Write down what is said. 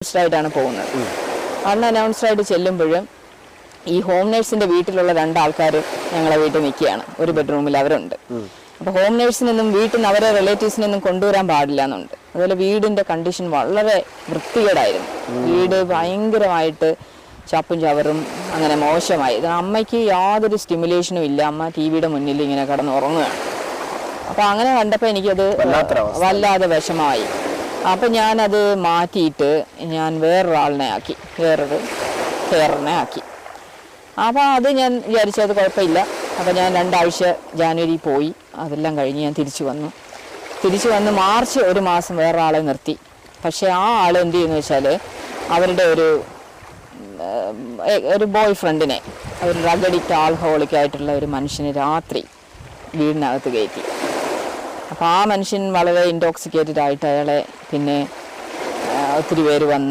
അൺഅനൗൺസ്ഡ് ആയിട്ടാണ് പോകുന്നത്. അൺഅനൗൺസ്ഡ് ആയിട്ട് ചെല്ലുമ്പോഴും ഈ ഹോം നേഴ്സിന്റെ വീട്ടിലുള്ള 2 ആൾക്കാർ ഞങ്ങളെ വീട്ടിൽ നിൽക്കുകയാണ്. ഒരു ബെഡ്റൂമിൽ അവരുണ്ട്. അപ്പോൾ ഹോം നേഴ്സിനൊന്നും വീട്ടിൽ നിന്ന് അവരെ റിലേറ്റീവ്സിനൊന്നും കൊണ്ടുവരാൻ പാടില്ല എന്നുണ്ട്. അതുപോലെ വീടിന്റെ കണ്ടീഷൻ വളരെ വൃത്തികേടായിരുന്നു. വീട് ഭയങ്കരമായിട്ട് ചപ്പും ചവറും അങ്ങനെ മോശമായി. അമ്മയ്ക്ക് യാതൊരു സ്റ്റിമുലേഷനും ഇല്ല. അമ്മ ടി-വിയുടെ മുന്നിൽ ഇങ്ങനെ കിടന്ന് ഉറങ്ങുകയാണ്. അപ്പോൾ അങ്ങനെ കണ്ടപ്പോൾ എനിക്കത് വല്ലാതെ വിഷമമായി. അപ്പം ഞാനത് മാറ്റിയിട്ട് ഞാൻ വേറൊരാളിനെ ആക്കി, വേറൊരു കെയറിനെ ആക്കി. അപ്പോൾ അത് ഞാൻ വിചാരിച്ചു അത് കുഴപ്പമില്ല. അപ്പോൾ ഞാൻ 2 ആഴ്ച ജാനുവരി പോയി. അതെല്ലാം കഴിഞ്ഞ് ഞാൻ തിരിച്ചു വന്ന് മാർച്ച് 1 മാസം വേറെ ആളെ നിർത്തി. പക്ഷേ ആ ആൾ എന്ത് ചെയ്യുന്നു വെച്ചാൽ അവരുടെ ഒരു ബോയ് ഫ്രണ്ടിനെ, ഒരു ഡ്രഗ് അഡിക്റ്റ് ആൽക്കഹോളിക് ആയിട്ടുള്ള ഒരു മനുഷ്യനെ രാത്രി വീടിനകത്ത് കയറ്റി. അപ്പോൾ ആ മനുഷ്യൻ വളരെ ഇൻടോക്സിക്കേറ്റഡ് ആയിട്ട് അയാളെ പിന്നെ ഒത്തിരി പേര് വന്ന്